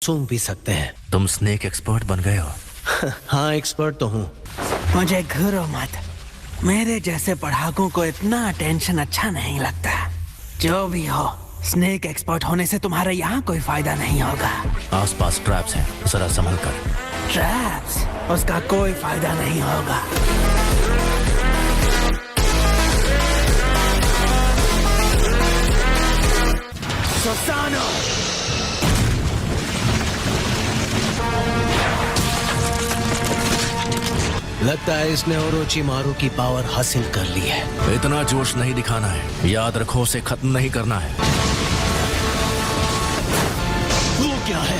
सूंघ भी सकते हैं। तुम स्नेक एक्सपर्ट बन गए हो। हाँ, एक्सपर्ट तो हूँ। मुझे घूरो मत, मेरे जैसे पढ़ाकों को इतना अटेंशन अच्छा नहीं लगता। जो भी हो, स्नेक एक्सपर्ट होने से तुम्हारा यहाँ कोई फायदा नहीं होगा। आसपास ट्रैप्स हैं, जरा संभल कर। ट्रैप्स? उसका कोई फायदा नहीं होगा। सोसानो! लगता है इसने ओरोचिमारू की पावर हासिल कर ली है। इतना जोश नहीं दिखाना है, याद रखो उसे खत्म नहीं करना है। वो क्या है?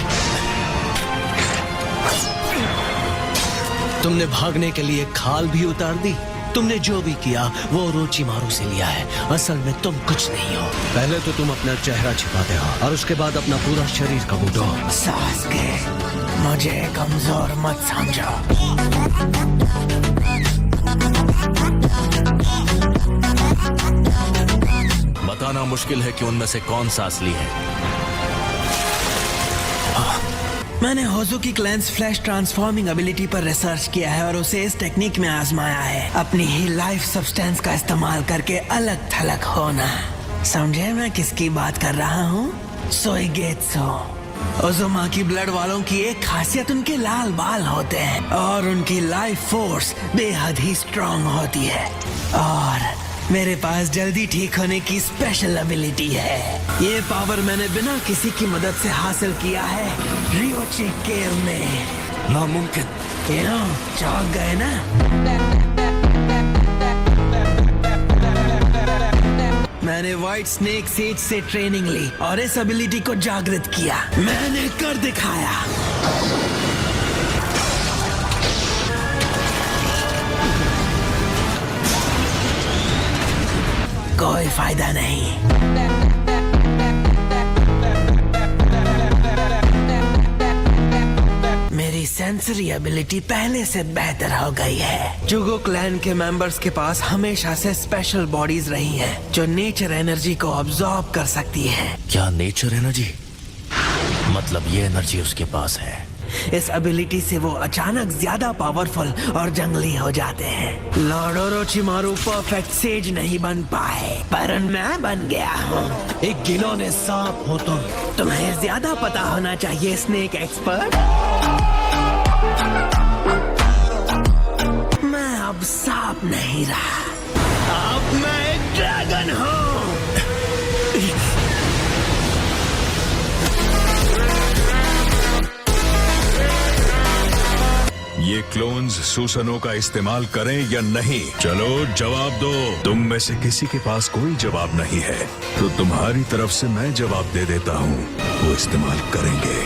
तुमने भागने के लिए खाल भी उतार दी। तुमने जो भी किया वो ओरोचिमारू से लिया है। असल में तुम कुछ नहीं हो। पहले तो तुम अपना चेहरा छिपाते हो और उसके बाद अपना पूरा शरीर कबूतो। सास्के, मुझे कमजोर मत समझो। बताना मुश्किल है कि उनमें से कौन सा असली है। मैंने होज़ुकी क्लैंस फ्लैश ट्रांसफॉर्मिंग एबिलिटी पर रिसर्च किया है और उसे इस टेक्निक में आजमाया है। अपनी ही लाइफ सब्सटेंस का इस्तेमाल करके अलग थलग होना। समझे मैं किसकी बात कर रहा हूँ? सोइगेत्सु। ओज़ुमाकी ब्लड वालों की एक खासियत उनके लाल बाल होते हैं और उनकी लाइफ फोर्स बेहद ही स्ट्रांग होती है। और मेरे पास जल्दी ठीक होने की स्पेशल एबिलिटी है। ये पावर मैंने बिना किसी की मदद से हासिल किया है रियोची केव में। नामुमकिन। क्यों, चौंक गए ना? मैंने व्हाइट स्नेक सीड से ट्रेनिंग ली और इस एबिलिटी को जागृत किया। मैंने कर दिखाया। कोई फायदा नहीं। मेरी सेंसरी एबिलिटी पहले से बेहतर हो गई है। जुगो क्लैन के मेंबर्स के पास हमेशा से स्पेशल बॉडीज रही हैं, जो नेचर एनर्जी को अब्सॉर्ब कर सकती है। क्या नेचर एनर्जी? मतलब ये एनर्जी उसके पास है। इस एबिलिटी से वो अचानक ज्यादा पावरफुल और जंगली हो जाते हैं। लॉर्ड ओरोचिमारू परफेक्ट सेज नहीं बन पाए, पर मैं बन गया हूँ। एक गिनौने सांप हो तुम। तुम्हें ज्यादा पता होना चाहिए स्नेक एक्सपर्ट। मैं अब सांप नहीं रहा, अब मैं एक ड्रैगन हूँ। ये क्लोन्स सुसनो का इस्तेमाल करें या नहीं? चलो जवाब दो। तुम में से किसी के पास कोई जवाब नहीं है तो तुम्हारी तरफ से मैं जवाब दे देता हूँ, वो इस्तेमाल करेंगे।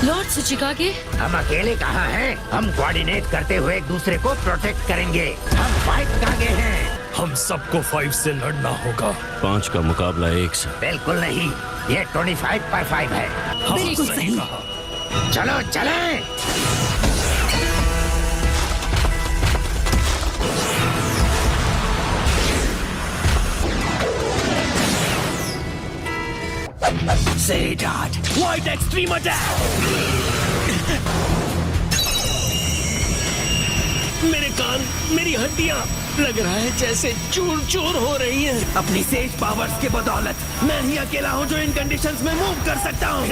लॉर्ड सुचिकागे, हम अकेले कहाँ हैं? हम कोऑर्डिनेट करते हुए एक दूसरे को प्रोटेक्ट करेंगे। हम फाइट कागे हैं। हम सबको 5 से लड़ना होगा। 5 का मुकाबला 1 से। बिल्कुल नहीं, ये 25/5 है। बिल्कुल सही। चलो चलें। Sage Art, White Extreme Attack! मेरे कान, मेरी हड्डियां, लग रहा है जैसे चूर चूर हो रही हैं। अपनी सेज पावर्स के बदौलत मैं ही अकेला हूँ जो इन कंडीशंस में मूव कर सकता हूँ।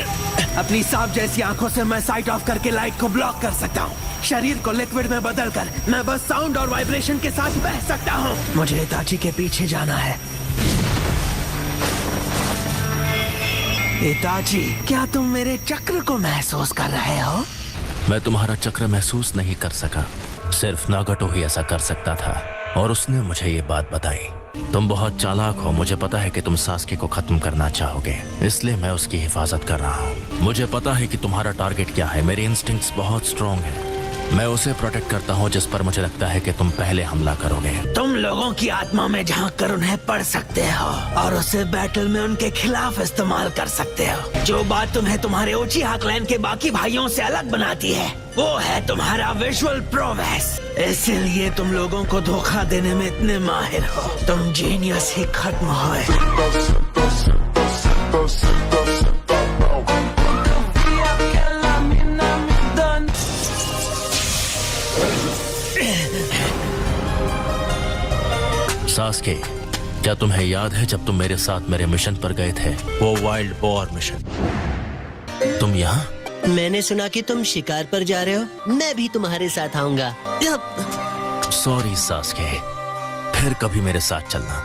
अपनी सांप जैसी आंखों से मैं साइट ऑफ करके लाइट को ब्लॉक कर सकता हूँ। शरीर को लिक्विड में बदलकर मैं बस साउंड और वाइब्रेशन के साथ बह सकता हूँ। मुझे इताची के पीछे जाना है। इताची, क्या तुम मेरे चक्र को महसूस कर रहे हो? मैं तुम्हारा चक्र महसूस नहीं कर सका, सिर्फ नागटो ही ऐसा कर सकता था और उसने मुझे ये बात बताई। तुम बहुत चालाक हो, मुझे पता है कि तुम सास्के को खत्म करना चाहोगे, इसलिए मैं उसकी हिफाजत कर रहा हूँ। मुझे पता है कि तुम्हारा टारगेट क्या है। मेरे इंस्टिंक्ट्स बहुत स्ट्रॉन्ग हैं। मैं उसे प्रोटेक्ट करता हूँ जिस पर मुझे लगता है कि तुम पहले हमला करोगे। तुम लोगों की आत्मा में झांक कर उन्हें पढ़ सकते हो और उसे बैटल में उनके खिलाफ इस्तेमाल कर सकते हो। जो बात तुम्हें तुम्हारे उचिहा क्लैन के बाकी भाइयों से अलग बनाती है वो है तुम्हारा विजुअल प्रोवेस। इसीलिए तुम लोगों को धोखा देने में इतने माहिर हो। तुम जीनियस ही खत्म हो। सास्के, क्या तुम्हें याद है जब तुम मेरे साथ मेरे मिशन पर गए थे? वो वाइल्ड बोर मिशन। तुम यहाँ? मैंने सुना कि तुम शिकार पर जा रहे हो। मैं भी तुम्हारे साथ आऊंगा। सॉरी सास्के, फिर कभी मेरे साथ चलना।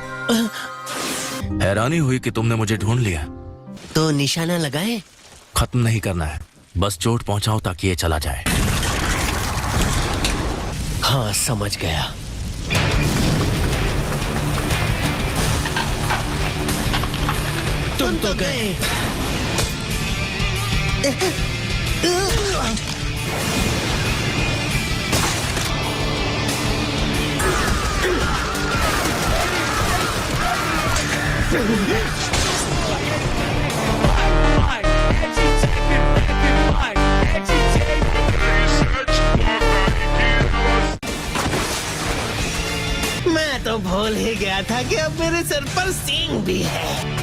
हैरानी हुई कि तुमने मुझे ढूंढ लिया। तो निशाना लगाए? खत्म नहीं करना है, बस चोट पहुंचाओ ताकि ये चला जाए। हाँ, समझ गया। तुम तो गए। मैं तो भूल ही गया था कि अब मेरे सर पर सींग भी है।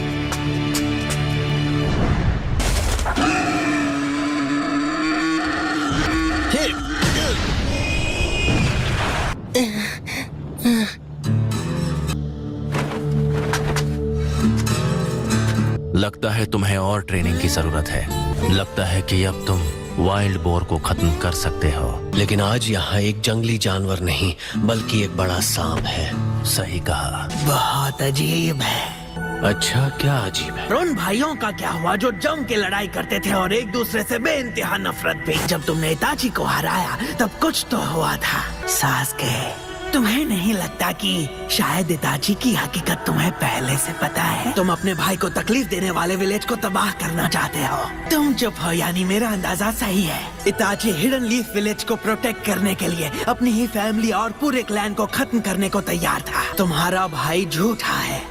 लगता है तुम्हें और ट्रेनिंग की जरूरत है। लगता है कि अब तुम वाइल्ड बोर को खत्म कर सकते हो। लेकिन आज यहाँ एक जंगली जानवर नहीं बल्कि एक बड़ा सांप है। सही कहा। बहुत अजीब है। अच्छा, क्या अजीब है? उन भाइयों का क्या हुआ जो जम के लड़ाई करते थे और एक दूसरे से बेइंतहा नफरत भी? जब तुमने इताची को हराया तब कुछ तो हुआ था। सास्के, तुम्हें नहीं लगता कि शायद इताची की हकीकत तुम्हें पहले से पता है? तुम अपने भाई को तकलीफ देने वाले विलेज को तबाह करना चाहते हो। तुम चुप हो, यानी मेरा अंदाजा सही है। इताची हिडन लीफ विलेज को प्रोटेक्ट करने के लिए अपनी ही फैमिली और पूरे क्लैन को खत्म करने को तैयार था। तुम्हारा भाई झूठा है,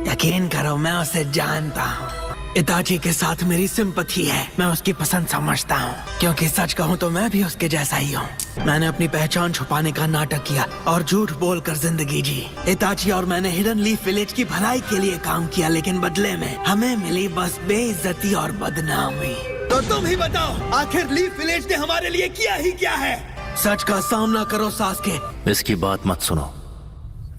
यकीन करो, मैं उसे जानता हूँ। इताची के साथ मेरी सिंपैथी है, मैं उसकी पसंद समझता हूँ, क्योंकि सच कहूँ तो मैं भी उसके जैसा ही हूँ। मैंने अपनी पहचान छुपाने का नाटक किया और झूठ बोलकर जिंदगी जी। इताची और मैंने हिडन लीफ विलेज की भलाई के लिए काम किया, लेकिन बदले में हमें मिली बस बेइज्जती और बदनामी। तो तुम ही बताओ, आखिर लीफ विलेज ने हमारे लिए किया ही क्या है? सच का सामना करो सास्के। इसकी बात मत सुनो,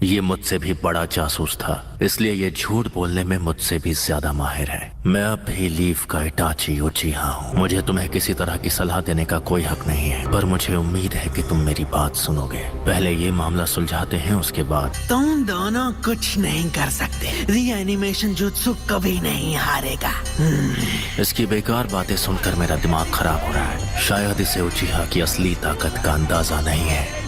ये मुझसे भी बड़ा जासूस था, इसलिए ये झूठ बोलने में मुझसे भी ज्यादा माहिर है। मैं अब भी लीफ का इताची उचिहा हूँ। मुझे तुम्हें किसी तरह की सलाह देने का कोई हक नहीं है, पर मुझे उम्मीद है कि तुम मेरी बात सुनोगे। पहले ये मामला सुलझाते हैं, उसके बाद। तुम दोनों कुछ नहीं कर सकते। रीएनिमेशन जुत्सु कभी नहीं हारेगा। इसकी बेकार बातें सुनकर मेरा दिमाग खराब हो रहा है। शायद इसे उचिहा की असली ताकत का अंदाजा नहीं है।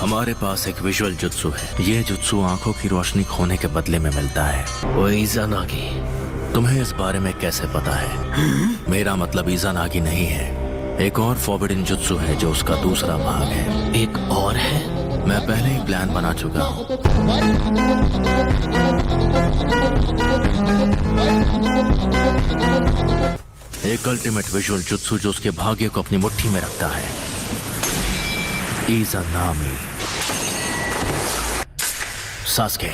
हमारे पास एक विजुअल जुत्सु है। ये जुत्सु आंखों की रोशनी खोने के बदले में मिलता है। वो इज़ानागी। तुम्हें इस बारे में कैसे पता है? मेरा मतलब इज़ानागी नहीं है, एक और फॉरबिडन जुत्सु है जो उसका दूसरा भाग है। एक और है? मैं पहले ही प्लान बना चुका हूँ। एक अल्टीमेट विजुअल जुत्सु जो उसके भाग्य को अपनी मुट्ठी में रखता है। इज़ानामी। सास्के,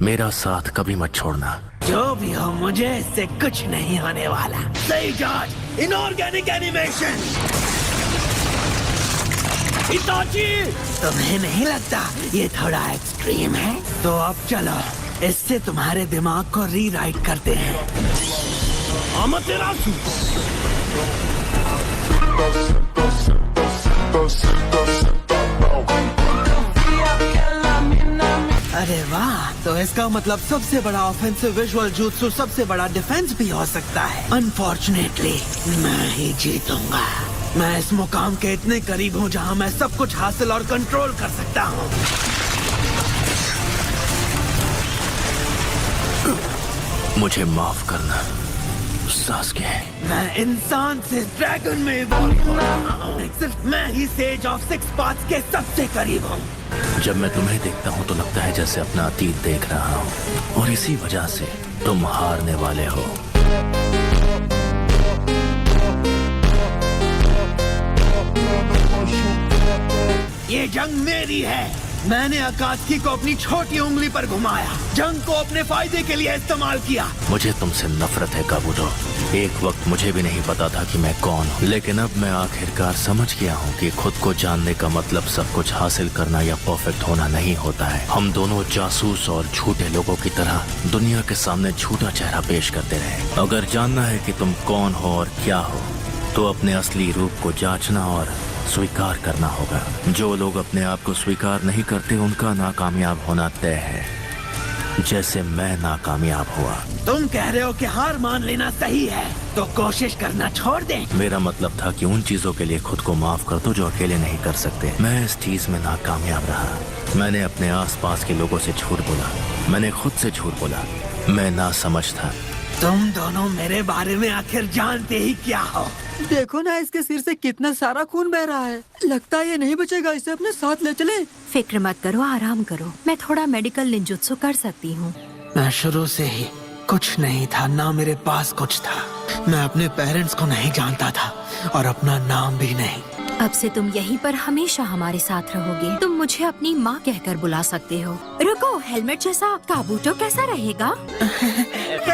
मेरा साथ कभी मत छोड़ना। जो भी हो, मुझे इससे कुछ नहीं होने वाला। सही जॉर्ज, इनऑर्गेनिक एनिमेशन। इताची, तुम्हें नहीं लगता ये थोड़ा एक्सट्रीम है? तो अब चलो, इससे तुम्हारे दिमाग को रीराइट करते हैं। अमतेरासु। अरे वाह, तो इसका मतलब सबसे बड़ा ऑफेंसिव विजुअल जुत्सु सबसे बड़ा डिफेंस भी हो सकता है। अनफॉर्चुनेटली मैं ही जीतूंगा। मैं इस मुकाम के इतने करीब हूँ जहाँ मैं सब कुछ हासिल और कंट्रोल कर सकता हूँ। मुझे माफ करना सास्के। मैं इंसान से ड्रैगन में इवॉल्व हूँ। सिर्फ मैं he sage of six paths के सबसे करीब हूँ। जब मैं तुम्हें देखता हूँ तो लगता है जैसे अपना अतीत देख रहा हूँ, और इसी वजह से तुम हारने वाले हो। ये जंग मेरी है। मैंने अकात्सुकी को अपनी छोटी उंगली पर घुमाया, जंग को अपने फायदे के लिए इस्तेमाल किया। मुझे तुमसे नफरत है काबूतो। एक वक्त मुझे भी नहीं पता था कि मैं कौन हूँ, लेकिन अब मैं आखिरकार समझ गया हूँ कि खुद को जानने का मतलब सब कुछ हासिल करना या परफेक्ट होना नहीं होता है। हम दोनों जासूस और झूठे लोगों की तरह दुनिया के सामने झूठा चेहरा पेश करते रहे। अगर जानना है कि तुम कौन हो और क्या हो, तो अपने असली रूप को जांचना और स्वीकार करना होगा। जो लोग अपने आप को स्वीकार नहीं करते उनका नाकामयाब होना तय है, जैसे मैं नाकामयाब हुआ। तुम कह रहे हो कि हार मान लेना सही है, तो कोशिश करना छोड़ दे। मेरा मतलब था कि उन चीजों के लिए खुद को माफ कर दो जो अकेले नहीं कर सकते। मैं इस चीज में नाकामयाब रहा। मैंने अपने आसपास के लोगों से झूठ बोला, मैंने खुद से झूठ बोला। मैं नासमझ था। तुम दोनों मेरे बारे में आखिर जानते ही क्या हो? देखो ना, इसके सिर से कितना सारा खून बह रहा है। लगता है ये नहीं बचेगा, इसे अपने साथ ले चले। फिक्र मत करो, आराम करो। मैं थोड़ा मेडिकल निंजुत्सु कर सकती हूँ। मैं शुरू से ही कुछ नहीं था, ना मेरे पास कुछ था। मैं अपने पेरेंट्स को नहीं जानता था और अपना नाम भी नहीं। अब से तुम यहीं पर हमेशा हमारे साथ रहोगे। तुम मुझे अपनी माँ कहकर बुला सकते हो। रुको, हेलमेट जैसा काबूतो कैसा रहेगा?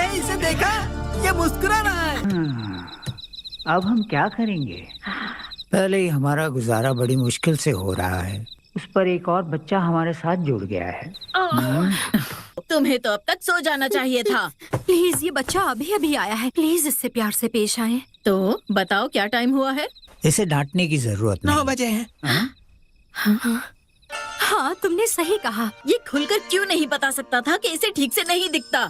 इसे देखा, ये मुस्कुरा रहा है। अब हम क्या करेंगे? पहले ही हमारा गुजारा बड़ी मुश्किल से हो रहा है। उस पर एक और बच्चा हमारे साथ जुड़ गया है। तुम्हें तो अब तक सो जाना चाहिए था। प्लीज, ये बच्चा अभी अभी आया है, प्लीज इससे प्यार से पेश आए। तो बताओ क्या टाइम हुआ है? इसे डांटने की जरूरत नहीं। 9 बजे हैं। हाँ, तुमने सही कहा। ये खुलकर क्यों नहीं बता सकता था कि इसे ठीक से नहीं दिखता?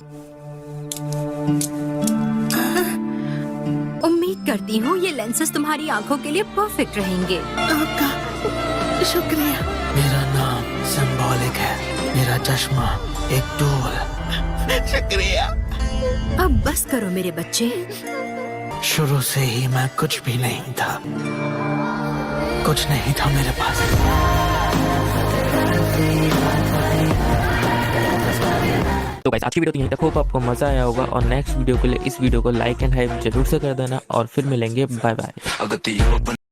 उम्मीद करती हूँ ये लेंसेज तुम्हारी आंखों के लिए परफेक्ट रहेंगे। आपका शुक्रिया। मेरा नाम सिंबॉलिक है, मेरा चश्मा एक टूल। शुक्रिया। अब बस करो मेरे बच्चे। शुरू से ही मैं कुछ भी नहीं था, कुछ नहीं था मेरे पास। तो गाइस, आज की वीडियो तो यहीं तक। होप आपको मजा आया होगा, और नेक्स्ट वीडियो के लिए इस वीडियो को लाइक एंड हाइप जरूर से कर देना, और फिर मिलेंगे। Bye bye.